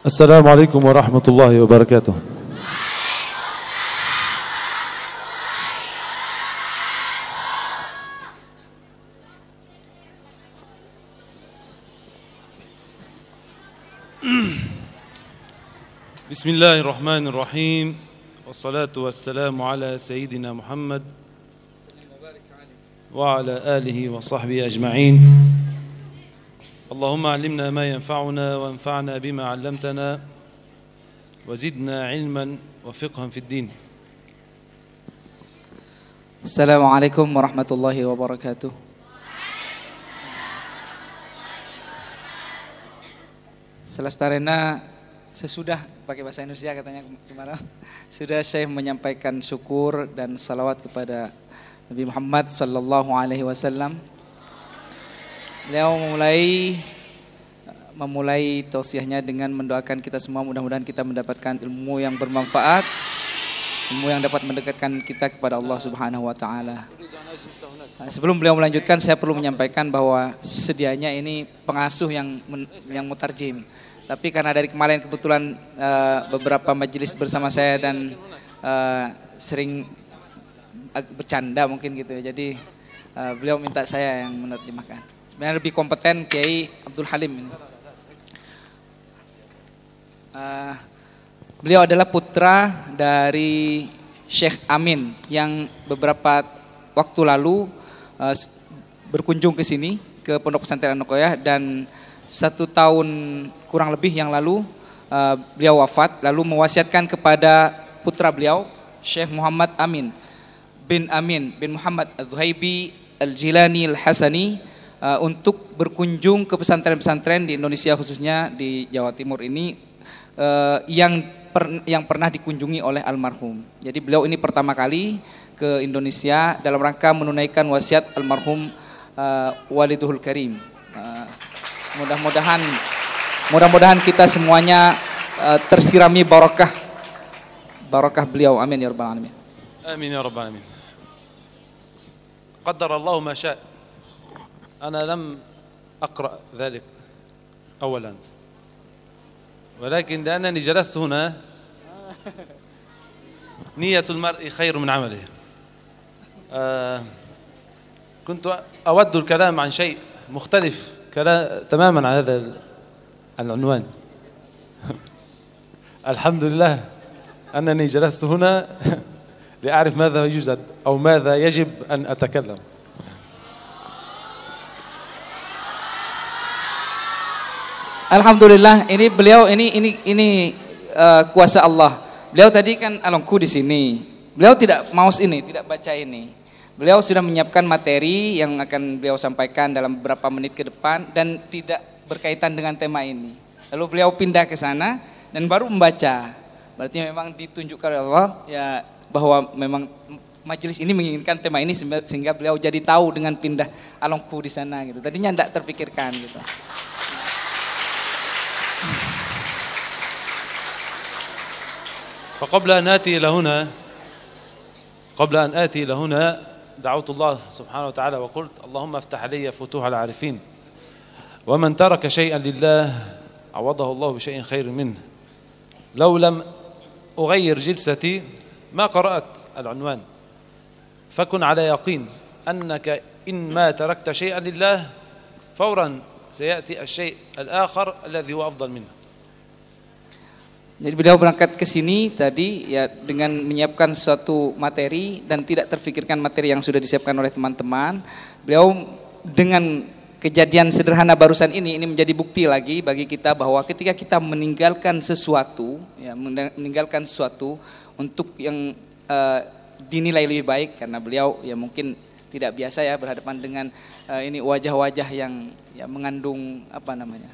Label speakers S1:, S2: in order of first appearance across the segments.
S1: Assalamualaikum warahmatullahi wabarakatuh. Bismillahirrahmanirrahim. Wassalatu wassalamu ala sayyidina Muhammad wa ala alihi wa sahbihi ajma'in. اللهم علمنا ما ينفعنا وانفعنا بما علمتنا وزدنا علما وفقها في الدين.
S2: Assalamualaikum warahmatullahi wabarakatuh. Selestarena sesudah pakai bahasa Indonesia katanya kemarin sudah saya menyampaikan syukur dan salawat kepada Nabi Muhammad sallallahu alaihi wasallam. Beliau memulai tausiahnya dengan mendoakan kita semua, mudah-mudahan kita mendapatkan ilmu yang bermanfaat, ilmu yang dapat mendekatkan kita kepada Allah Subhanahu wa taala. Sebelum beliau melanjutkan, saya perlu menyampaikan bahwa sedianya ini pengasuh yang mutarjim. Tapi karena dari kemarin kebetulan beberapa majelis bersama saya dan sering bercanda mungkin gitu ya. Jadi beliau minta saya yang menerjemahkan. Sebenarnya lebih kompeten Kiai Abdul Halim ini. Beliau adalah putra dari Syekh Amin yang beberapa waktu lalu berkunjung ke sini ke Pondok Pesantren An-Nuqoyah, dan 1 tahun kurang lebih yang lalu beliau wafat, lalu mewasiatkan kepada putra beliau Syekh Muhammad Amin bin Muhammad Al-Zuhaibi Al-Jilani Al-Hasani untuk berkunjung ke pesantren-pesantren di Indonesia, khususnya di Jawa Timur ini yang pernah dikunjungi oleh almarhum. Jadi beliau ini pertama kali ke Indonesia dalam rangka menunaikan wasiat almarhum Waliduhul Karim. Mudah-mudahan kita semuanya tersirami barokah beliau. Amin ya rabbal alamin.
S1: Amin ya rabbal alamin. Qaddara Allah ma syaa. أنا لم أقرأ ذلك أولا، ولكن لأنني جلست هنا نية المرء خير من عمله. كنت أود الكلام عن شيء مختلف تماما عن هذا العنوان. الحمد لله أنني جلست هنا لأعرف ماذا يوجد أو ماذا يجب أن أتكلم.
S2: Alhamdulillah, ini beliau ini kuasa Allah. Beliau tadi kan alongku di sini. Beliau tidak maus ini, tidak baca ini. Beliau sudah menyiapkan materi yang akan beliau sampaikan dalam beberapa menit ke depan dan tidak berkaitan dengan tema ini. Lalu beliau pindah ke sana dan baru membaca. Berarti memang ditunjukkan oleh Allah ya bahwa memang majelis ini menginginkan tema ini sehingga beliau jadi tahu dengan pindah alongku di sana gitu. Tadinya tidak terpikirkan gitu.
S1: فقبل أن آتي إلى هنا دعوت الله سبحانه وتعالى وقلت اللهم افتح علي فتوح العارفين، ومن ترك شيئا لله عوضه الله بشيء خير منه. لو لم أغير جلستي ما قرأت العنوان، فكن على يقين أنك إن ما تركت شيئا لله فورا سيأتي الشيء الآخر الذي هو أفضل منه.
S2: Jadi beliau berangkat ke sini tadi ya dengan menyiapkan suatu materi dan tidak terfikirkan materi yang sudah disiapkan oleh teman-teman. Beliau dengan kejadian sederhana barusan ini menjadi bukti lagi bagi kita bahwa ketika kita meninggalkan sesuatu untuk yang dinilai lebih baik, karena beliau ya mungkin tidak biasa ya berhadapan dengan ini wajah-wajah yang ya mengandung apa namanya?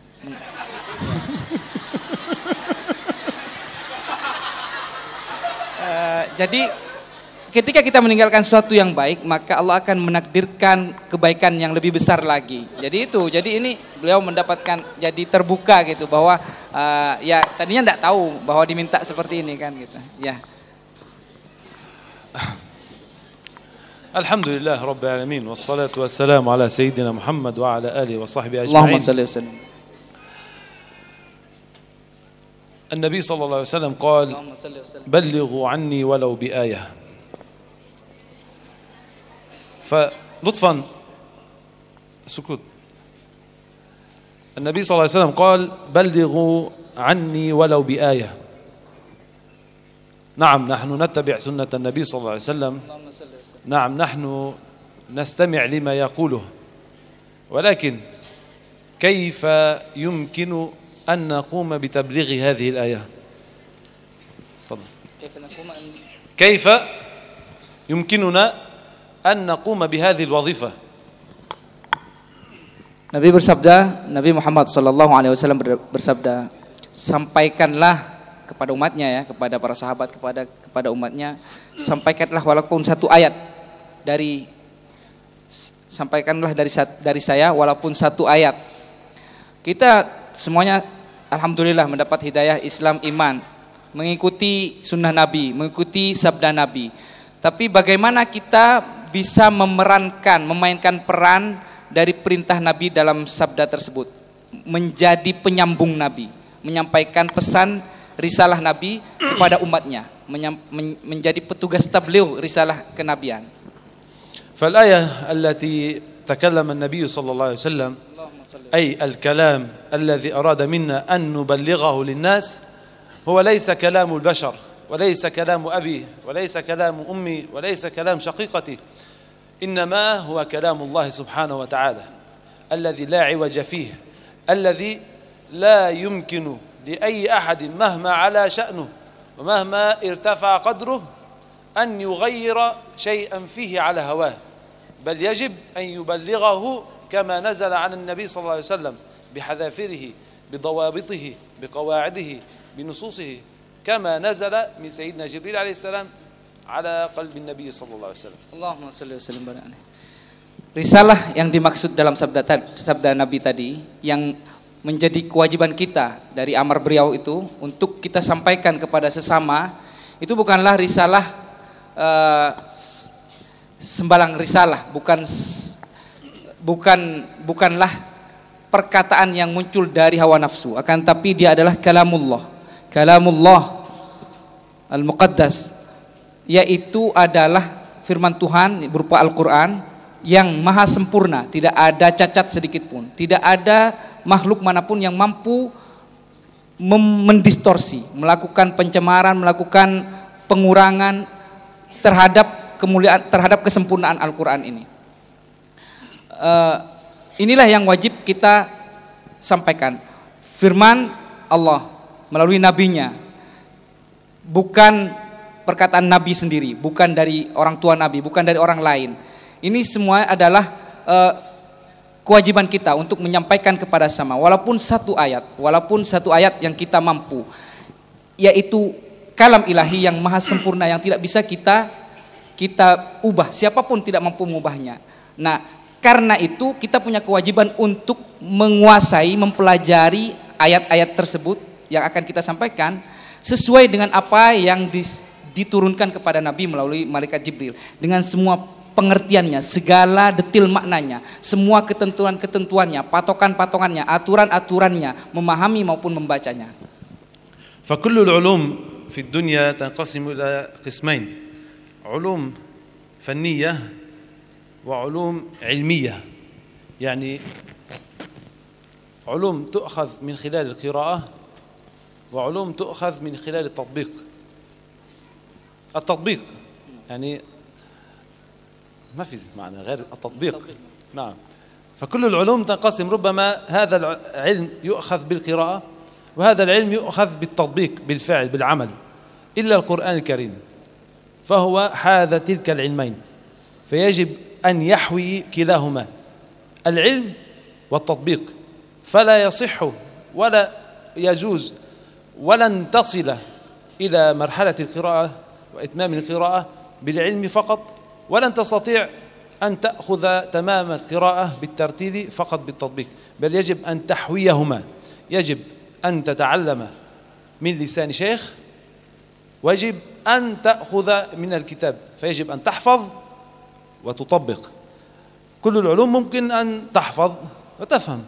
S2: Jadi ketika kita meninggalkan sesuatu yang baik, maka Allah akan menakdirkan kebaikan yang lebih besar lagi. Jadi ini beliau mendapatkan jadi terbuka gitu bahwa ya tadinya enggak tahu bahwa diminta seperti ini kan gitu. Ya.
S1: Alhamdulillah Rabbil Alamin, wassalatu wassalamu ala sayyidina Muhammad wa ala alihi wa sahbihi ajma'in.
S2: Allahumma salli wa sallim.
S1: النبي صلى الله عليه وسلم قال بلغوا عني ولو بآية. فلطفا سكوت. النبي صلى الله عليه وسلم قال بلغوا عني ولو بآية. نعم نحن نتبع سنة النبي صلى الله عليه وسلم، نعم نحن نستمع لما يقوله، ولكن كيف يمكن أن نقوم بتبليغ هذه الآية؟ كيف يمكننا أن نقوم بهذه الوظيفة؟
S2: Nabi bersabda, Nabi Muhammad sallallahu alaihi wasallam bersabda, sampaikanlah kepada umatnya ya, kepada para sahabat, kepada umatnya, sampaikanlah walaupun satu ayat sampaikanlah dari saya walaupun satu ayat. Kita semuanya alhamdulillah mendapat hidayah Islam iman, mengikuti sunnah Nabi, mengikuti sabda Nabi. Tapi bagaimana kita bisa memainkan peran dari perintah Nabi dalam sabda tersebut, menjadi penyambung Nabi, menyampaikan pesan risalah Nabi kepada umatnya, menjadi petugas tabligh risalah kenabian.
S1: فالآية التي تكلم النبي صلى الله عليه وسلم أي الكلام الذي أراد منا أن نبلغه للناس هو ليس كلام البشر، وليس كلام أبي، وليس كلام أمي، وليس كلام شقيقتي، إنما هو كلام الله سبحانه وتعالى الذي لا عوج فيه، الذي لا يمكن لأي أحد مهما علا شأنه ومهما ارتفع قدره أن يغير شيئا فيه على هواه، بل يجب أن يبلغه كما نزل عن النبي صلى الله عليه وسلم بحذافيره بضوابطه بقواعده بنصوصه كما نزل من سيدنا جبريل عليه السلام على قلب النبي صلى الله عليه وسلم. Allahumma shalli wa sallim ala nabi. Risalah yang dimaksud dalam sabda Nabi tadi, yang menjadi kewajiban kita dari amar beliau itu untuk kita sampaikan kepada sesama, itu bukanlah risalah sembarang risalah, bukanlah perkataan yang muncul dari hawa nafsu, akan tapi dia adalah kalamullah al-muqaddas, yaitu adalah firman Tuhan berupa Al-Quran yang maha sempurna, tidak ada cacat sedikit pun, tidak ada makhluk manapun yang mampu mendistorsi, melakukan pencemaran, melakukan pengurangan terhadap kemuliaan, terhadap kesempurnaan Al-Quran ini. Inilah yang wajib kita sampaikan, firman Allah melalui nabinya, bukan perkataan Nabi sendiri, bukan dari orang tua Nabi, bukan dari orang lain. Ini semua adalah kewajiban kita untuk menyampaikan kepada sama, walaupun satu ayat yang kita mampu, yaitu kalam ilahi yang maha sempurna, yang tidak bisa kita ubah, siapapun tidak mampu mengubahnya. Nah, karena itu kita punya kewajiban untuk menguasai, mempelajari ayat-ayat tersebut yang akan kita sampaikan sesuai dengan apa yang diturunkan kepada Nabi melalui malaikat Jibril, dengan semua pengertiannya, segala detil maknanya, semua ketentuan-ketentuannya, patokan-patokannya, aturan-aturannya, memahami maupun membacanya. فكل العلوم في الدنيا تنقسم إلى قسمين، علوم فنية وعلوم علمية، يعني علوم تؤخذ من خلال القراءة وعلوم تؤخذ من خلال التطبيق يعني ما في معنى غير التطبيق. نعم، فكل العلوم تنقسم، ربما هذا العلم يؤخذ بالقراءة وهذا العلم يؤخذ بالتطبيق بالفعل بالعمل، إلا القرآن الكريم فهو حاذ تلك العلمين، فيجب أن يحوي كلاهما العلم والتطبيق، فلا يصح ولا يجوز ولن تصل إلى مرحلة القراءة وإتمام القراءة بالعلم فقط، ولن تستطيع أن تأخذ تمام القراءة بالترتيل فقط بالتطبيق، بل يجب أن تحويهما، يجب أن تتعلم من لسان شيخ، ويجب أن تأخذ من الكتاب، فيجب أن تحفظ وتطبق. كل العلوم ممكن أن تحفظ وتفهم،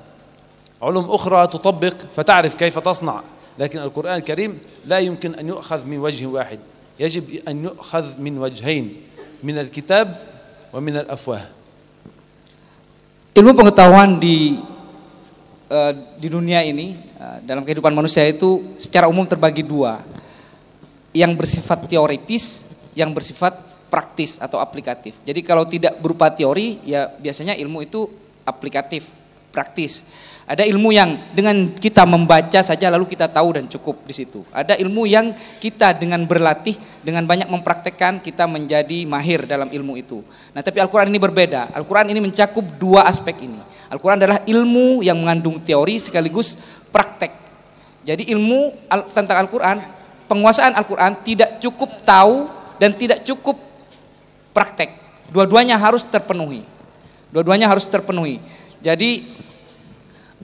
S1: علوم أخرى تطبق فتعرف كيف تصنع لكن القرآن الكريم لا يمكن أن يؤخذ من وجه واحد، يجب أن يؤخذ من وجهين، من الكتاب ومن الأفواه.
S2: Ilmu pengetahuan di dunia ini, dalam kehidupan manusia itu secara umum terbagi dua, yang bersifat teoritis, yang bersifat praktis atau aplikatif. Jadi kalau tidak berupa teori, ya biasanya ilmu itu aplikatif, praktis. Ada ilmu yang dengan kita membaca saja lalu kita tahu dan cukup di situ. Ada ilmu yang kita dengan berlatih, dengan banyak mempraktekkan kita menjadi mahir dalam ilmu itu. Nah, tapi Al-Quran ini berbeda. Al-Quran ini mencakup dua aspek ini. Al-Quran adalah ilmu yang mengandung teori sekaligus praktek. Jadi ilmu tentang Al-Quran, penguasaan Al-Quran tidak cukup tahu dan tidak cukup praktek. Dua-duanya harus terpenuhi. Dua-duanya harus terpenuhi. Jadi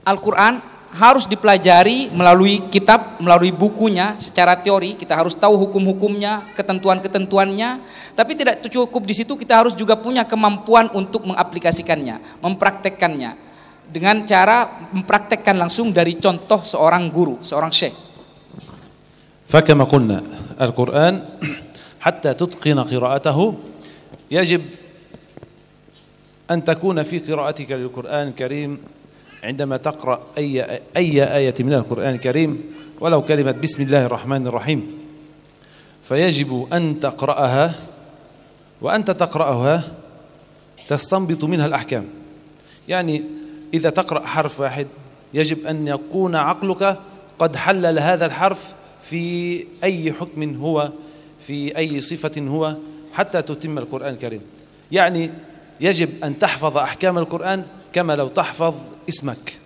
S2: Al-Quran harus dipelajari melalui kitab, melalui bukunya secara teori. Kita harus tahu hukum-hukumnya, ketentuan-ketentuannya. Tapi tidak cukup di situ, kita harus juga punya kemampuan untuk mengaplikasikannya, mempraktekkannya dengan cara mempraktekkan langsung dari contoh seorang guru, seorang syekh.
S1: فكما قلنا القرآن حتى تتقن قراءته يجب أن تكون في قراءتك للقرآن الكريم عندما تقرأ أي آية من القرآن الكريم ولو كلمة بسم الله الرحمن الرحيم فيجب أن تقرأها وأنت تقرأها تستنبط منها الأحكام. يعني إذا تقرأ حرف واحد يجب أن يكون عقلك قد حلل هذا الحرف في أي حكم هو، في أي صفة هو، حتى تتم القرآن الكريم. يعني يجب أن تحفظ أحكام القرآن كما لو تحفظ اسمك.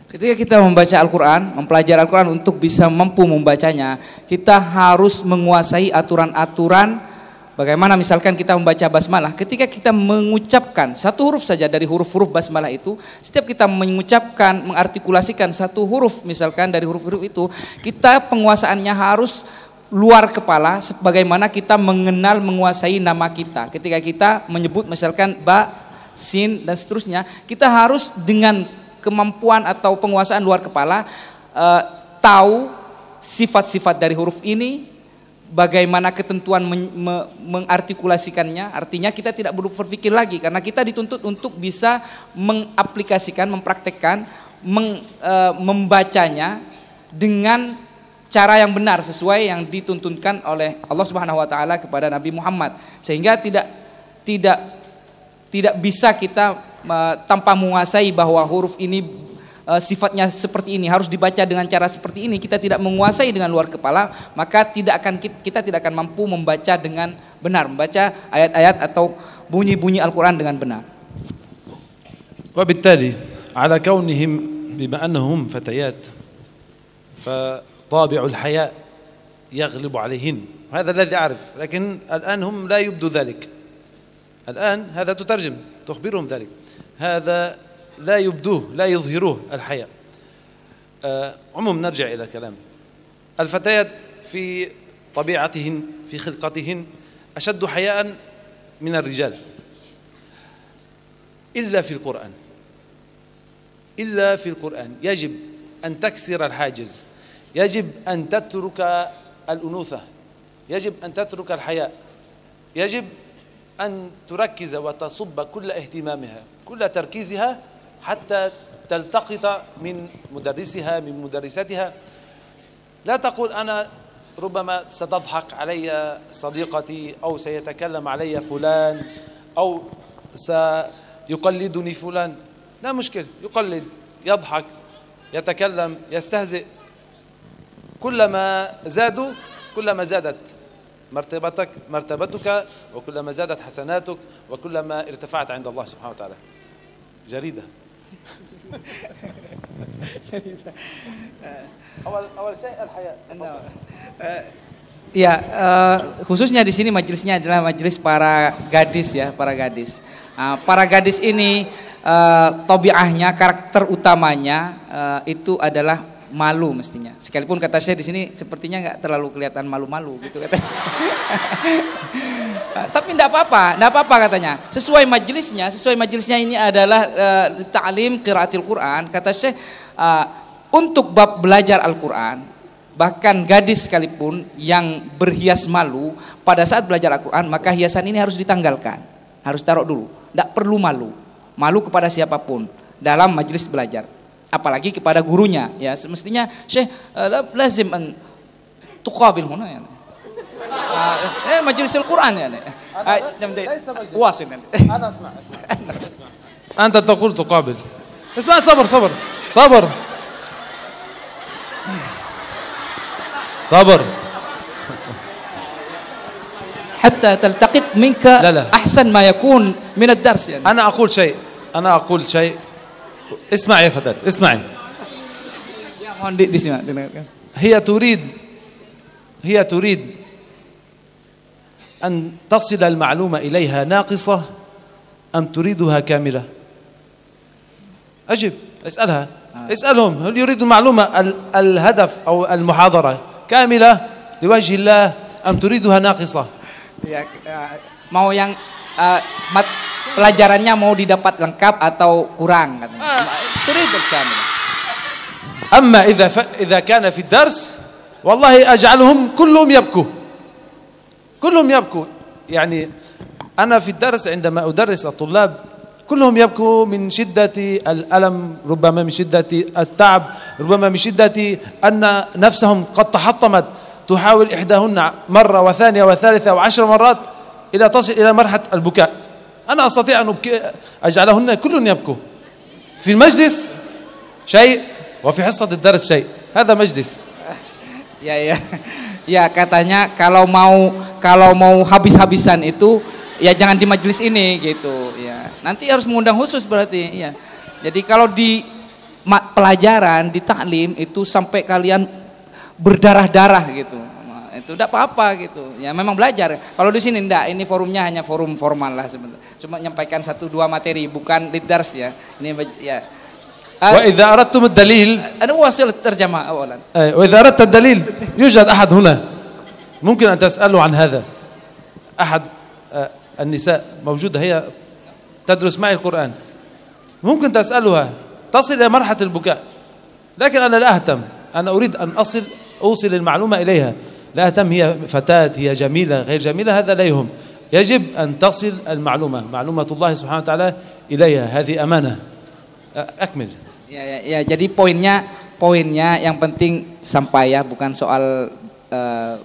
S2: Ketika kita membaca Al-Quran, mempelajari Al-Quran untuk bisa mampu membacanya, kita harus menguasai aturan-aturan. Bagaimana misalkan kita membaca basmalah, ketika kita mengucapkan satu huruf saja dari huruf-huruf basmalah itu, setiap kita mengucapkan, mengartikulasikan satu huruf misalkan dari huruf-huruf itu, kita penguasaannya harus luar kepala, sebagaimana kita mengenal, menguasai nama kita. Ketika kita menyebut misalkan ba, sin dan seterusnya, kita harus dengan kemampuan atau penguasaan luar kepala tahu sifat-sifat dari huruf ini, bagaimana ketentuan mengartikulasikannya. Artinya kita tidak perlu berpikir lagi karena kita dituntut untuk bisa mengaplikasikan, mempraktekkan, membacanya dengan cara yang benar sesuai yang dituntunkan oleh Allah Subhanahu wa taala kepada Nabi Muhammad. Sehingga tidak bisa kita tanpa menguasai bahwa huruf ini sifatnya seperti ini, harus dibaca dengan cara seperti ini. Kita tidak menguasai dengan luar kepala, maka kita tidak akan mampu membaca dengan benar, membaca ayat-ayat atau bunyi-bunyi Al-Quran dengan benar.
S1: وبالتالي على كونهم بما أنهم فتيات فطابع الحياء يغلب عليهن، هذا الذي أعرف، لكن الآن هم لا يبدو ذلك. الآن هذا تترجم تخبرهم ذلك، هذا لا يبدوه لا يظهروه الحياء. عموما نرجع إلى الكلام. الفتيات في طبيعتهن في خلقتهن أشد حياء من الرجال إلا في القرآن. إلا في القرآن يجب أن تكسر الحاجز، يجب أن تترك الأنوثة، يجب أن تترك الحياء، يجب أن تركز وتصب كل اهتمامها كل تركيزها حتى تلتقط من مدرسها من مدرستها. لا تقول أنا ربما ستضحك علي صديقتي أو سيتكلم علي فلان أو سيقلدني فلان. لا مشكل، يقلد، يضحك، يتكلم، يستهزئ. كلما زادوا كلما زادت مرتبتك وكلما زادت حسناتك وكلما ارتفعت عند الله سبحانه وتعالى. جريدة. أول شيء الحياء.
S2: Ya, khususnya di sini majelisnya adalah majelis para gadis ya, para gadis. Para gadis ini tabiahnya, karakter utamanya itu adalah malu mestinya. Sekalipun kata saya di sini sepertinya nggak terlalu kelihatan malu-malu gitu katanya. Tapi enggak apa-apa katanya. Sesuai majelisnya ini adalah ta'lim qiraatil Quran. Kata Syekh untuk bab belajar Al-Quran, bahkan gadis sekalipun yang berhias malu pada saat belajar Al-Quran, maka hiasan ini harus ditanggalkan, harus taruh dulu. Tidak perlu malu kepada siapapun dalam majelis belajar, apalagi kepada gurunya. Ya, semestinya Syekh lazim an tuqabil huna ya. Majelis Al-Quran ya. واصل
S1: أنا أسمع أنت تقول تقابل اسمع صبر
S2: حتى تلتقط منك أحسن ما يكون من الدرس يعني.
S1: أنا أقول شيء اسمع يا فتاة اسمعي. هي تريد أن تصل المعلومة إليها ناقصة أم تريدها كاملة؟ أجب اسألها اسألهم هل يريد المعلومة الهدف أو المحاضرة كاملة لوجه الله أم تريدها ناقصة؟
S2: Ya, mau yang pelajarannya mau didapat lengkap atau kurang katanya. Turid kamil.
S1: أما إذا كان في الدرس والله أجعلهم كلهم يبكوا يعني أنا في الدرس عندما أدرس الطلاب كلهم يبكوا من شدة الألم، ربما من شدة التعب، ربما من شدة أن نفسهم قد تحطمت، تحاول إحداهن مرة وثانية وثالثة و10 مرات إلى تصل إلى مرحلة البكاء. أنا أستطيع أن أجعلهن كلهن يبكوا في المجلس شيء وفي حصة الدرس شيء. هذا مجلس.
S2: Ya katanya kalau mau habis-habisan itu ya jangan di majelis ini gitu ya. Nanti harus mengundang khusus berarti ya. Jadi kalau di pelajaran di taklim itu sampai kalian berdarah-darah gitu. Nah, itu enggak apa-apa gitu. Ya memang belajar. Kalau di sini enggak, ini forumnya hanya forum formal lah sebenarnya. Cuma menyampaikan 1-2 materi bukan lidars ya. Ini ya.
S1: وإذا أردتم الدليل
S2: أنا واصل الترجمة أولا.
S1: وإذا أردت الدليل يوجد أحد هنا ممكن أن تسأله عن هذا. أحد النساء موجودة هي تدرس معي القرآن ممكن تسألها تصل إلى مرحلة البكاء. لكن أنا لا أهتم، أنا أريد أن أوصل المعلومة إليها. لا أهتم هي فتاة هي جميلة غير جميلة، هذا لا يهم. يجب أن تصل المعلومة معلومة الله سبحانه وتعالى إليها. هذه أمانة. أكمل.
S2: Ya, jadi poinnya yang penting sampai ya, bukan soal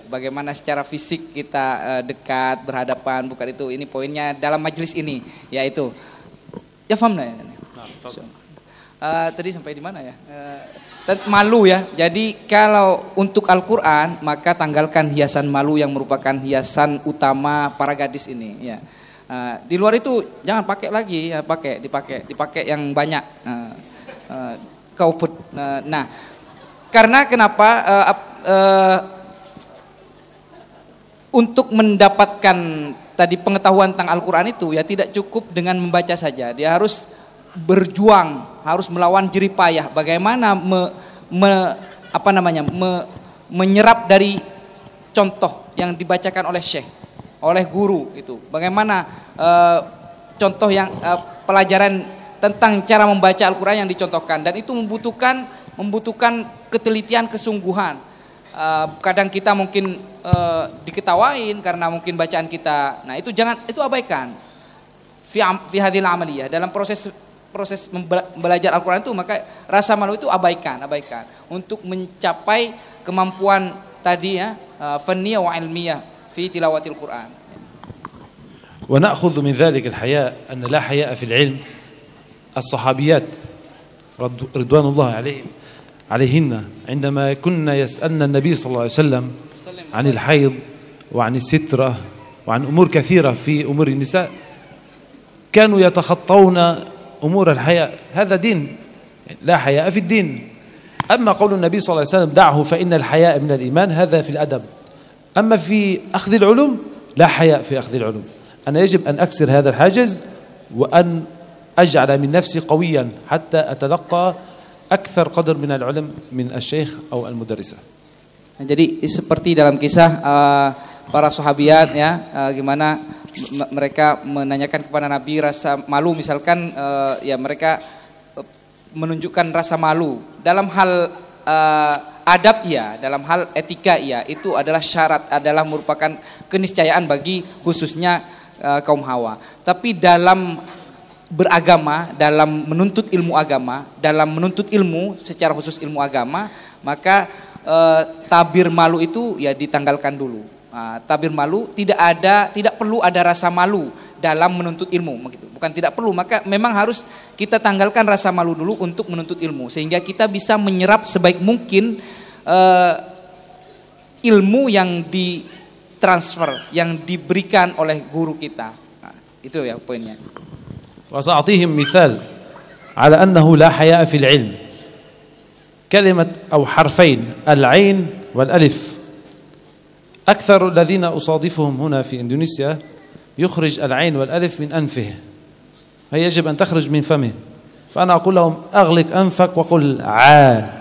S2: bagaimana secara fisik kita dekat berhadapan, bukan itu. Ini poinnya dalam majelis ini, yaitu ya paham ya. Tadi sampai di mana ya? Malu ya. Jadi kalau untuk Al-Quran maka tanggalkan hiasan malu yang merupakan hiasan utama para gadis ini. Ya. Di luar itu jangan pakai lagi, ya, dipakai yang banyak. Nah, karena kenapa untuk mendapatkan tadi pengetahuan tentang Al-Quran itu ya tidak cukup dengan membaca saja. Dia harus berjuang, harus melawan jerih payah. Bagaimana menyerap dari contoh yang dibacakan oleh syekh, oleh guru itu. Bagaimana contoh yang pelajaran tentang cara membaca Al-Quran yang dicontohkan, dan itu membutuhkan ketelitian, kesungguhan. Kadang kita mungkin diketawain karena mungkin bacaan kita. Nah, itu abaikan. Fi hadhil amaliyah, dalam proses belajar Al-Quran itu, maka rasa malu itu abaikan untuk mencapai kemampuan tadi ya, fanniyah wa ilmiyah fi tilawatil Quran.
S1: Wa na'khudhu min dzalika al-haya an la haya'a fil ilm. الصحابيات رضوان الله عليهن عندما كنا يسألن النبي صلى الله عليه وسلم عن الحيض وعن السترة وعن أمور كثيرة في أمور النساء كانوا يتخطون أمور الحياء. هذا دين، لا حياء في الدين. أما قول النبي صلى الله عليه وسلم دعه فإن الحياء من الإيمان، هذا في الأدب. أما في أخذ العلوم لا حياء في أخذ العلوم. أنا يجب أن أكسر هذا الحاجز وأن أجعل من نفسي قويا حتى أتلقى أكثر قدر من العلم من الشيخ أو المدرسة.
S2: Jadi seperti dalam kisah para sahabiat ya, gimana mereka menanyakan kepada Nabi rasa malu, misalkan ya mereka menunjukkan rasa malu dalam hal adab ya, dalam hal etika ya, itu adalah syarat, adalah merupakan keniscayaan bagi khususnya kaum Hawa. Tapi dalam beragama, dalam menuntut ilmu agama, dalam menuntut ilmu secara khusus ilmu agama, maka tabir malu itu ya ditanggalkan dulu. Tabir malu tidak perlu ada rasa malu dalam menuntut ilmu, begitu. Bukan tidak perlu, maka memang harus kita tanggalkan rasa malu dulu untuk menuntut ilmu, sehingga kita bisa menyerap sebaik mungkin ilmu yang ditransfer, yang diberikan oleh guru kita. Itu ya poinnya.
S1: وسأعطيهم مثال على أنه لا حياء في العلم. كلمة أو حرفين العين والألف، أكثر الذين أصادفهم هنا في إندونيسيا يخرج العين والألف من أنفه، هي يجب أن تخرج من فمه، فأنا أقول لهم أغلق أنفك وقل عا،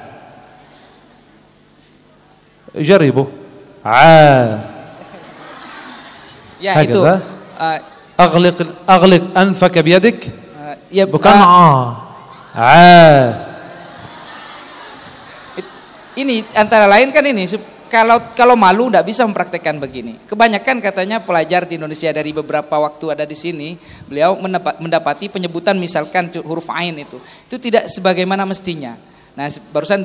S1: جربوا عا
S2: Ya
S1: هكذا.
S2: itu
S1: أغلق أنفك بيدك
S2: ya,
S1: bukan
S2: ini antara lain kan ini kalau malu tidak bisa mempraktekkan begini. Kebanyakan katanya pelajar di Indonesia dari beberapa waktu ada di sini, beliau mendapati penyebutan misalkan huruf ain itu tidak sebagaimana mestinya. Nah, barusan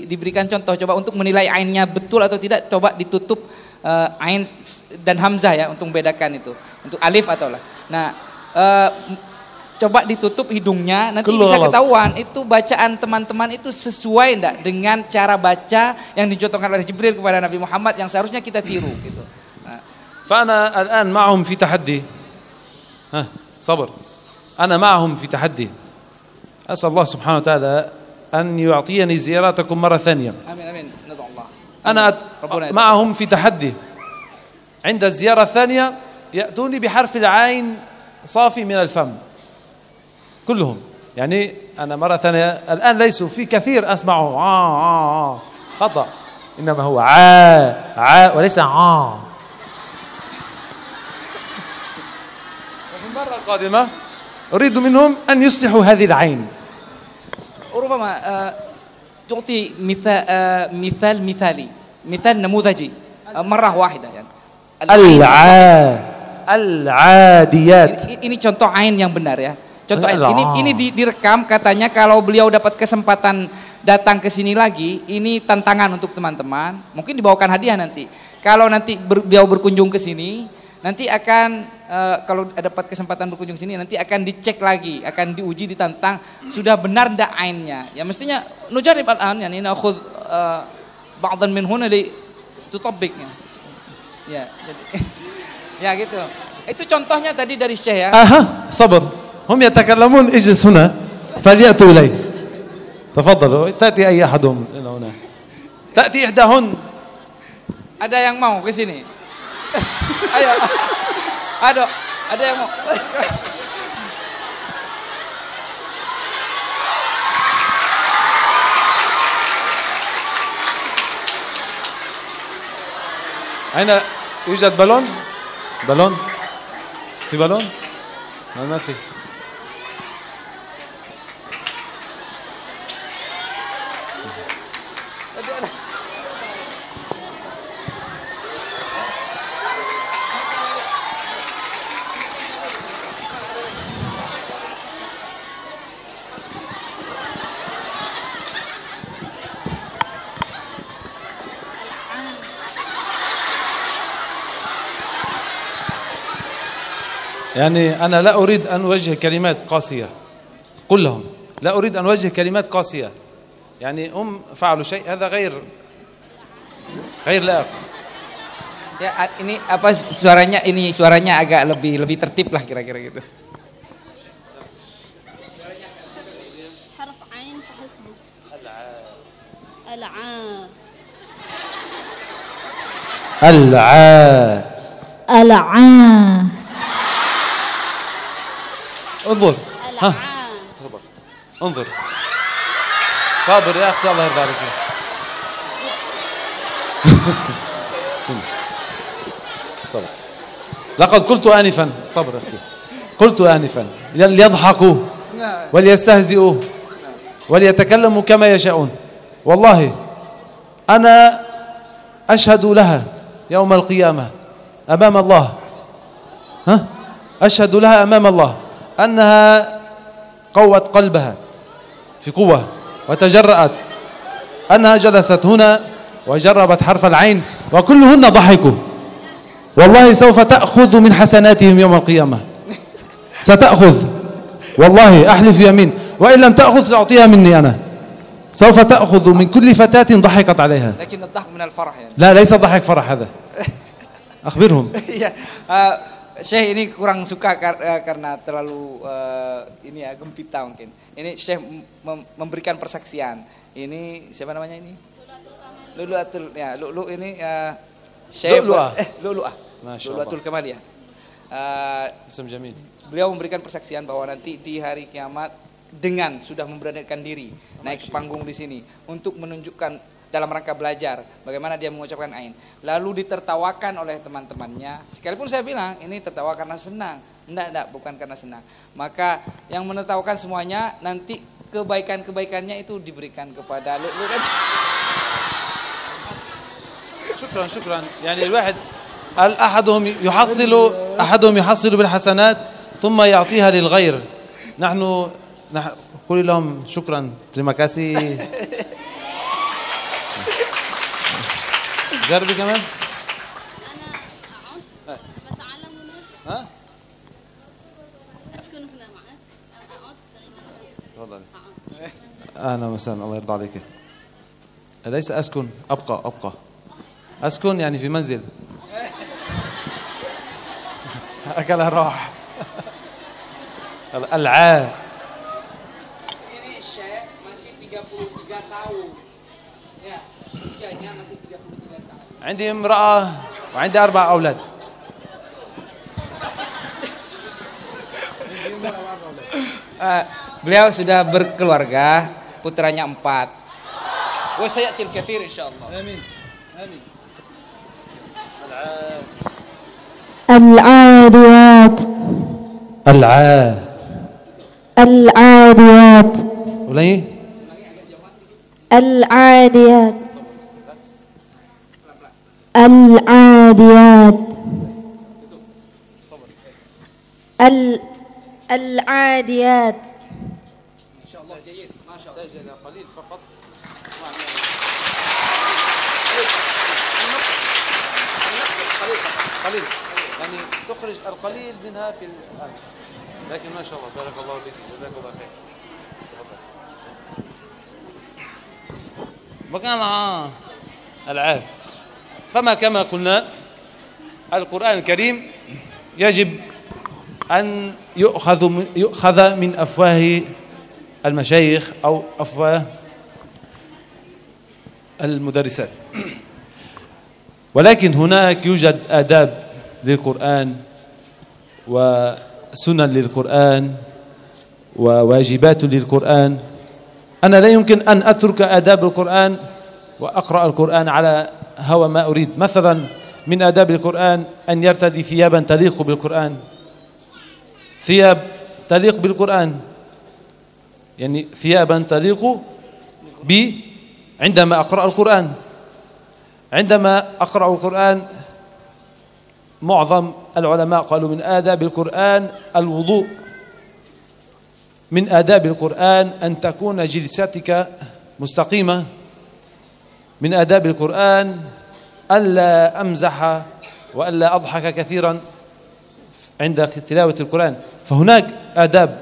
S2: diberikan contoh, coba untuk menilai ainnya betul atau tidak, coba ditutup ain dan hamzah ya, untuk membedakan itu, untuk alif atau lah. Nah, coba ditutup hidungnya, nanti bisa ketahuan itu bacaan teman-teman itu sesuai enggak dengan cara baca yang dicontohkan oleh Jibril kepada Nabi Muhammad yang seharusnya kita tiru gitu.
S1: فأنا الآن معهم في تحدي. صبر. أنا معهم في تحدي. أسأل الله سبحانه وتعالى أن يعطيني زيارتكم مرة ثانية.
S2: آمين آمين. ندعو الله.
S1: أنا معهم في تحدي. عند الزيارة الثانية يأتوني بحرف العين صافي من الفم كلهم. يعني أنا مرة ثانية الآن ليسوا في كثير أسمعه خطأ، إنما هو وليس وفي المرة القادمة أريد منهم أن يصلحوا هذه العين.
S2: ربما تعطي مثال نموذجي مرة واحدة يعني. العاديات. Ini contoh ain yang benar ya. Contoh ini direkam, katanya kalau beliau dapat kesempatan datang ke sini lagi, ini tantangan untuk teman-teman. Mungkin dibawakan hadiah nanti. Kalau nanti beliau berkunjung ke sini, nanti akan kalau dapat kesempatan berkunjung sini, nanti akan dicek lagi, akan diuji, ditantang sudah benar ndak ainnya. Ya mestinya nujarib al-an, yani nakhudh ba'dhan min huna li tutabiqnya. Ya, jadi ya gitu. Itu contohnya tadi dari Syekh ya.
S1: صبر. هم يتكلمون، اجلس هنا فليأتوا إلي. تفضلوا، تأتي أي أحدهم إلى هنا. تأتي إحداهن.
S2: Ada yang mau ke sini? Ayo. Ada yang mau.
S1: أين يوجد بالون؟ في بالون؟ ما في. يعني أنا لا أريد أن أوجه كلمات قاسية، قل لهم لا أريد أن أوجه كلمات قاسية، يعني فعلوا شيء هذا غير لائق.
S2: Ya ini apa suaranya agak lebih tertib lah kira-kira gitu.
S3: حرف عين فحسبه. العا
S1: انظر انظر صابر يا أختي الله يرضى عليك. صبر. لقد قلت آنفا، صبر أختي، قلت آنفا ليضحكوا وليستهزئوا وليتكلموا كما يشاءون. والله أنا أشهد لها يوم القيامة أمام الله، أشهد لها أمام الله أنها قوت قلبها في قوة وتجرأت، أنها جلست هنا وجربت حرف العين وكلهن ضحكوا. والله سوف تأخذ من حسناتهم يوم القيامة، ستأخذ والله أحلف يمين، وإن لم تأخذ تعطيها مني أنا. سوف تأخذ من كل فتاة ضحكت عليها.
S2: لكن الضحك من الفرح يعني.
S1: لا ليس ضحك فرح هذا. أخبرهم.
S2: Syekh ini kurang suka karena terlalu ini ya gempita mungkin. Ini Syekh memberikan persaksian. Ini siapa namanya ini? Lulu'atul ya, Lulu ini Syekh Lulu'ah. Lulu'atul Kamaliyah.
S1: Ism jamil.
S2: Beliau memberikan persaksian bahwa nanti di hari kiamat dengan sudah memberanikan diri naik ke panggung di sini untuk menunjukkan dalam rangka belajar bagaimana dia mengucapkan ain, lalu ditertawakan oleh teman-temannya. Sekalipun saya bilang ini tertawa karena senang, enggak, bukan karena senang. Maka yang menertawakan semuanya nanti kebaikan-kebaikannya itu diberikan kepada lu kan.
S1: شكرا يعني الواحد أحدهم يحصل بالحسنات ثم يعطيها للغير. نحن قل لهم شكرا terima kasih. جربي كمان.
S3: أنا أقعد بتعلم هنا. أسكن هنا معك. أقعد.
S1: تفضلي. أهلا وسهلا الله يرضى عليك. ليس أسكن، أبقى. أسكن يعني في منزل. أكلها راح. العاء.
S2: Ini Syekh masih 33 tahun. Ya, usianya masih 33 tahun.
S1: عندي امرأة وعندي 4 أولاد.
S2: Beliau sudah berkeluarga, putranya 4. Wa sayatil katsir insyaallah.
S1: آمين.
S4: العاديات العاديات
S1: وليه؟
S4: العاديات العاديات العاديات.
S2: ما شاء الله جيد، ما شاء الله.
S1: قليل فقط. قليل يعني تخرج القليل منها في الأنف، لكن ما شاء الله بارك الله فيك جزاك الله خير. مكان العاد. فما كما قلنا القرآن الكريم يجب أن يؤخذ من أفواه المشايخ أو أفواه المدرسات، ولكن هناك يوجد آداب للقرآن وسنن للقرآن وواجبات للقرآن. أنا لا يمكن أن أترك آداب القرآن وأقرأ القرآن على هوى ما أريد. مثلا من آداب القرآن أن يرتدي ثيابا تليق بالقرآن، ثياب تليق بالقرآن، يعني ثيابا تليق بي عندما أقرأ القرآن. عندما أقرأ القرآن معظم العلماء قالوا من آداب القرآن الوضوء، من آداب القرآن أن تكون جلساتك مستقيمة، من آداب القرآن ألا أمزح وألا أضحك كثيرا عند تلاوة القرآن. فهناك آداب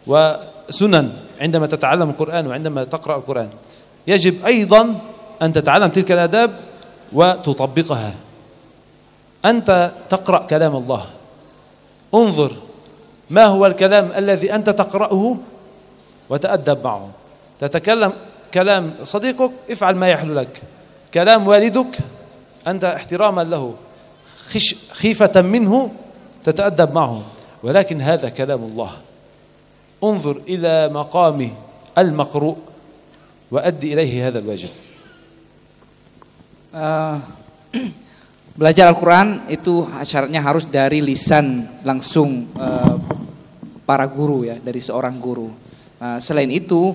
S1: وسنن عندما تتعلم القرآن وعندما تقرأ القرآن. يجب أيضا أن تتعلم تلك الآداب وتطبقها. أنت تقرأ كلام الله، انظر ما هو الكلام الذي أنت تقرأه وتأدب معه. تتكلم كلام صديقك افعل ما يحلو لك، كلام والدك أنت احتراما له خيفة منه تتأدب معه، ولكن هذا كلام الله. انظر إلى مقام المقروء وأدي إليه هذا الواجب.
S2: Belajar Al-Quran itu syaratnya harus dari lisan langsung para guru ya, dari seorang guru. Selain itu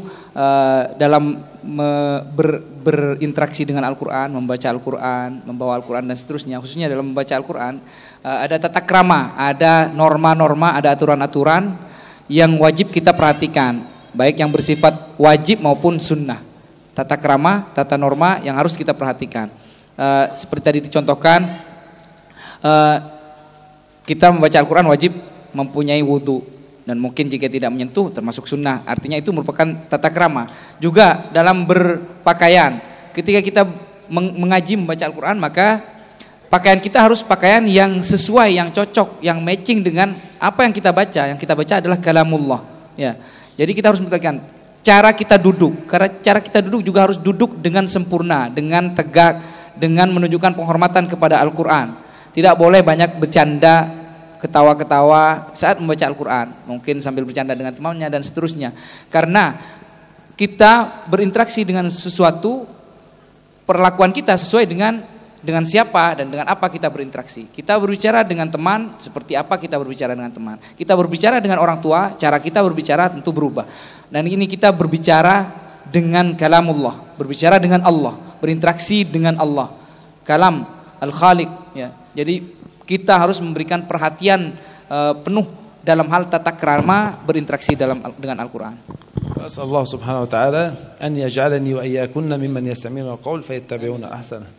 S2: dalam berinteraksi dengan Al-Quran, membaca Al-Quran, membawa Al-Quran dan seterusnya, khususnya dalam membaca Al-Quran ada tata krama, ada norma-norma, ada aturan-aturan yang wajib kita perhatikan, baik yang bersifat wajib maupun sunnah. Tata krama, tata norma yang harus kita perhatikan. Seperti tadi dicontohkan, kita membaca Al-Quran wajib mempunyai wudu, dan mungkin jika tidak menyentuh termasuk sunnah, artinya itu merupakan tata krama. Juga dalam berpakaian, ketika kita mengaji membaca Al-Quran, maka pakaian kita harus pakaian yang sesuai, yang cocok, yang matching dengan apa yang kita baca. Yang kita baca adalah kalamullah, ya. Jadi kita harus memperhatikan cara kita duduk, karena cara kita duduk juga harus duduk dengan sempurna, dengan tegak, dengan menunjukkan penghormatan kepada Al-Quran. Tidak boleh banyak bercanda, ketawa-ketawa saat membaca Al-Quran, mungkin sambil bercanda dengan temannya dan seterusnya. Karena kita berinteraksi dengan sesuatu, perlakuan kita sesuai dengan siapa dan dengan apa kita berinteraksi. Kita berbicara dengan teman, seperti apa kita berbicara dengan teman. Kita berbicara dengan orang tua, cara kita berbicara tentu berubah. Dan ini kita berbicara dengan kalamullah, berbicara dengan Allah, berinteraksi dengan Allah, kalam Al-Khaliq, ya. Jadi kita harus memberikan perhatian penuh dalam hal tata krama berinteraksi dengan Al-Quran.
S1: Allah subhanahu wa ta'ala an yaj'alani wa iyyakunna mimman yastami'una al-qawl fayattabi'una ahsana.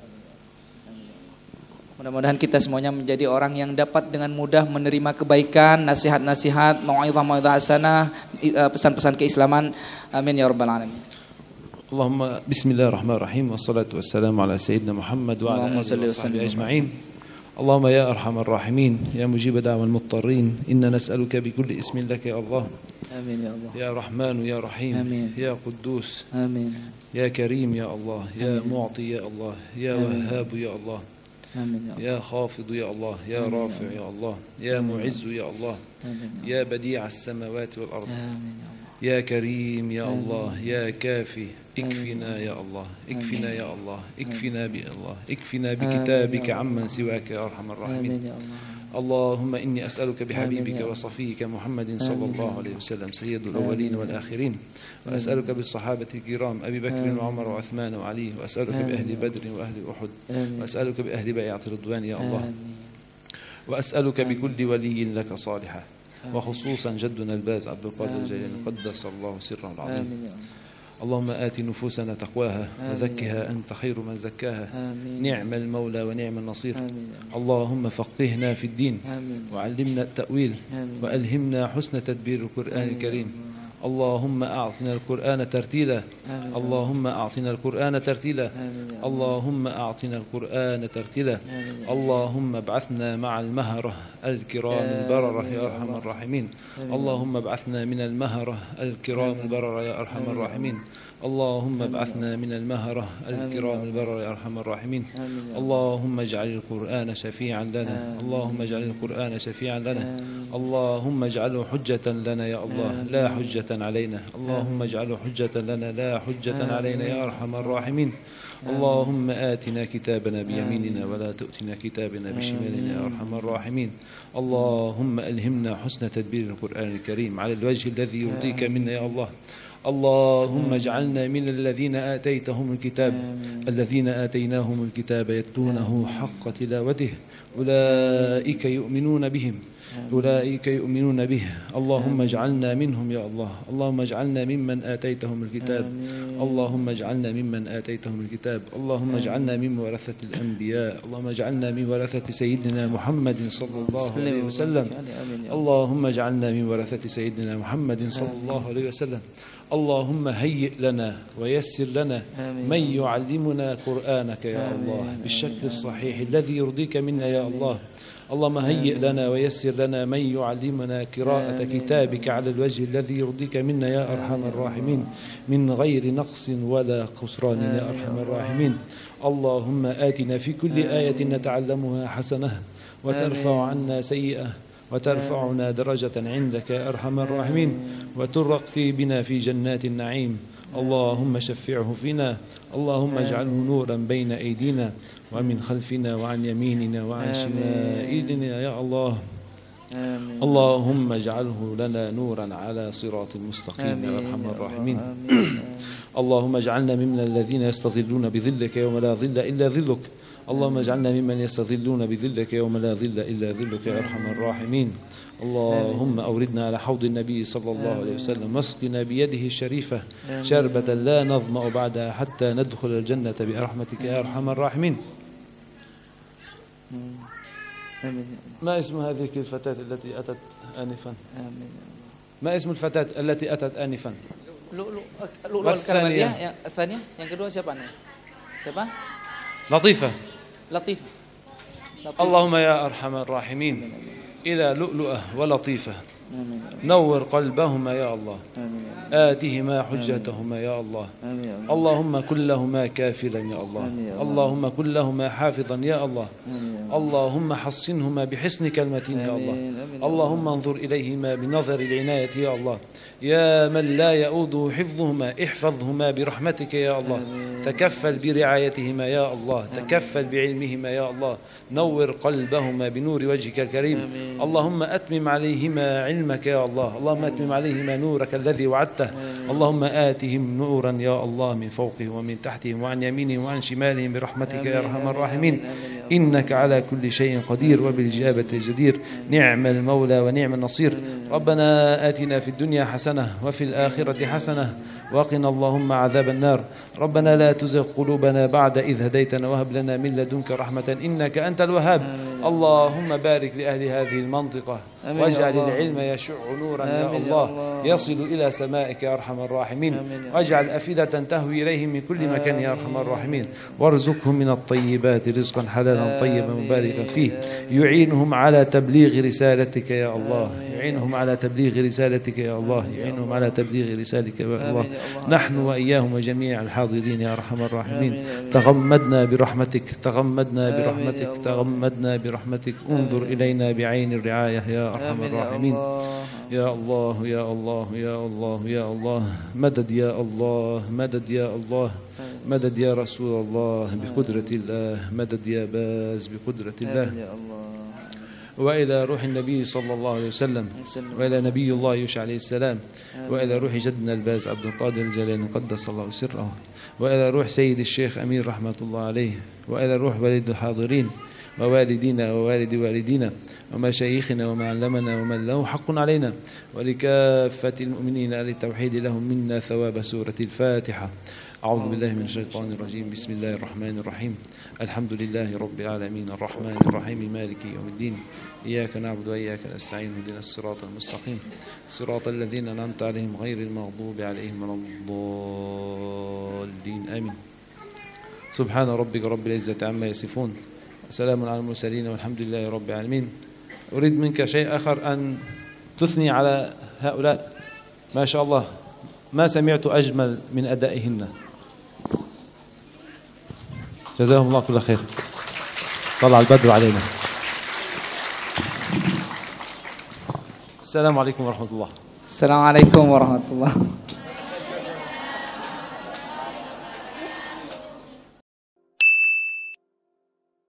S2: Mudah-mudahan kita semuanya menjadi orang yang dapat dengan mudah menerima kebaikan, nasihat-nasihat, mau'izah hasanah, pesan-pesan keislaman. Amin ya rabbal alamin.
S1: Allahumma bismillahirrahmanirrahim wassalatu wassalamu ala sayyidina Muhammad wa ala alihi wa sahbihi ajma'in. اللهم يا أرحم الراحمين يا مجيب دعوى المضطرين إنا نسألك بكل اسم لك يا الله
S2: آمين يا الله
S1: يا رحمن يا رحيم
S2: آمين
S1: يا قدوس
S2: آمين
S1: يا كريم يا الله يا معطي يا الله يا وهاب يا الله
S2: آمين
S1: يا خافض يا الله يا رافع يا الله يا معز يا الله يا بديع السماوات والأرض
S2: آمين يا الله
S1: يا كريم يا الله يا كافي اكفنا يا الله اكفنا يا الله اكفنا بالله اكفنا بكتابك عمن سواك يا أرحم الراحمين. اللهم إني أسألك بحبيبك وصفيك محمد صلى الله عليه وسلم سيد الأولين والآخرين، وأسألك بالصحابة الكرام أبي بكر وعمر وعثمان وعلي، وأسألك بأهل بدر وأهل أحد، وأسألك بأهل بيعة رضوان يا الله، وأسألك بكل ولي لك صالحة، وخصوصا جدنا الباز عبد القادر الجيلاني قدس الله سره العظيم. اللهم آت نفوسنا تقواها وزكها أنت خير من زكاها، نعم المولى ونعم النصير. اللهم فقهنا في الدين وعلمنا التأويل وألهمنا حسن تدبير القرآن الكريم. اللهم أعطنا القرآن ترتيلا، اللهم أعطنا القرآن ترتيلا، اللهم أعطنا القرآن ترتيلا. اللهم ابعثنا مع المهرة الكرام البررة يا أرحم الراحمين. اللهم ابعثنا من المهرة الكرام البررة يا أرحم الراحمين. اللهم ابعثنا من المهرة الكرام البررة يا أرحم الراحمين. اللهم اجعل القرآن شفيعا لنا، اللهم اجعل القرآن شفيعا لنا، اللهم اجعله حجة لنا يا الله لا حجة علينا، اللهم اجعله حجة لنا لا حجة علينا يا أرحم الراحمين. اللهم آتنا كتابنا بيميننا ولا تؤتنا كتابنا بشمالنا يا أرحم الراحمين. اللهم ألهمنا حسن تدبير القرآن الكريم على الوجه الذي يرضيك منا يا الله. اللهم اجعلنا من الذين آتيتهم الكتاب، الذين آتيناهم الكتاب يتلونه حق تلاوته أولئك يؤمنون بهم، أولئك يؤمنون به. اللهم اجعلنا منهم يا الله، اللهم اجعلنا ممن آتيتهم الكتاب، اللهم اجعلنا ممن آتيتهم الكتاب، اللهم اجعلنا من ورثة الأنبياء، اللهم اجعلنا من ورثة سيدنا محمد صلى الله عليه وسلم، اللهم اجعلنا من ورثة سيدنا محمد صلى الله عليه وسلم. اللهم هيئ لنا ويسر لنا من يعلمنا قرآنك يا الله بالشكل الصحيح الذي يرضيك منا يا الله. اللهم هيئ لنا ويسر لنا من يعلمنا قراءة كتابك على الوجه الذي يرضيك منا يا أرحم الراحمين من غير نقص ولا خسران يا أرحم الراحمين. اللهم آتنا في كل آية نتعلمها حسنة وترفع عنا سيئة وترفعنا درجة عندك يا أرحم الراحمين وترقي بنا في جنات النعيم. اللهم شفعه فينا، اللهم اجعله نورا بين أيدينا ومن خلفنا وعن يميننا وعن شمائلنا يا الله.
S2: آمين.
S1: اللهم اجعله لنا نورا على صراط المستقيم يا أرحم الراحمين. اللهم اجعلنا ممن الذين يستظلون بظلك يوم لا ظل إلا ظلك. اللهم اجعلنا ممن يستظلون بظلك يوم لا ظل إلا ظلك يا أرحم الراحمين. اللهم أوردنا على حوض النبي صلى الله عليه وسلم واسقنا بيده الشريفة شربة لا نظمأ بعدها حتى ندخل الجنة برحمتك يا أرحم الراحمين.
S2: آمين.
S1: ما اسم هذه الفتاة التي أتت آنفا؟
S2: آمين.
S1: ما اسم الفتاة التي أتت آنفا؟
S2: Lu'lu al-Karamatiyah. Yang tsaniyah, yang kedua siapa nih? Siapa?
S1: لطيفة.
S2: Latif.
S1: اللهم يا أرحم الراحمين إلى لؤلؤة ولطيفة
S2: آمين.
S1: نور قلبهما يا الله
S2: آمين.
S1: آتهما حجتهما يا الله
S2: آمين.
S1: اللهم كن لهما كافلا يا الله اللهم كن لهما حافظا يا الله اللهم حصنهما بحصنك المتين يا الله اللهم انظر إليهما بنظر العناية يا الله يا من لا يؤوده حفظهما احفظهما برحمتك يا الله تكفل برعايتهما يا الله تكفل بعلمهما يا الله نور قلبهما بنور وجهك الكريم اللهم أتمم عليهما علمك يا الله اللهم أتمم عليهما نورك الذي وعدته اللهم آتهم نورا يا الله من فوقهم ومن تحتهم وعن يمينهم وعن شمالهم برحمتك يا أرحم الراحمين إنك على كل شيء قدير وبالإجابة جدير نعم المولى ونعم النصير ربنا آتنا في الدنيا حسنة وفي الآخرة حسنة وقنا اللهم عذاب النار ربنا لا تزغ قلوبنا بعد إذ هديتنا وهب لنا من لدنك رحمة إنك أنت الوهاب اللهم بارك لأهل هذه المنطقة واجعل العلم يشع نورا يا الله يصل إلى سمائك يا أرحم الراحمين واجعل أفئدة تهوي إليهم من كل مكان يا أرحم الراحمين وارزقهم من الطيبات رزقا حلالا طيبا مباركا فيه يعينهم على تبليغ رسالتك يا الله يعينهم على تبليغ رسالتك يا الله يعينهم على تبليغ رسالتك يا الله نحن وإياهم وجميع الحاضرين يا أرحم الراحمين تغمدنا برحمتك تغمدنا برحمتك تغمدنا برحمتك انظر إلينا بعين الرعاية يا أرحم الراحمين يا الله يا الله يا الله يا الله مدد يا الله مدد يا الله مدد يا رسول الله بقدرة الله مدد يا باز بقدرة الله وإلى روح النبي صلى الله عليه وسلم وإلى نبي الله يوشع عليه السلام وإلى روح جدنا الباز عبد القادر الجيلاني قدس الله سره وإلى روح سيد الشيخ أمير رحمة الله عليه وإلى روح والد الحاضرين ووالدينا ووالد والدينا ومشايخنا ومعلمنا ومن له حق علينا ولكافة المؤمنين أهل التوحيد لهم منا ثواب سورة الفاتحة أعوذ بالله من الشيطان الرجيم بسم الله الرحمن الرحيم الحمد لله رب العالمين الرحمن الرحيم مالك يوم الدين إياك نعبد وإياك نستعين اهدنا الصراط المستقيم صراط الذين أنعمت عليهم غير المغضوب عليهم ولا الضالين آمين سبحان ربك رب العزة عما يصفون وسلام على المرسلين والحمد لله رب العالمين أريد منك شيء آخر أن تثني على هؤلاء ما شاء الله ما سمعت أجمل من أدائهن جزاهم الله كل خير طلع البدر علينا السلام عليكم ورحمة الله
S2: Assalamualaikum warahmatullahi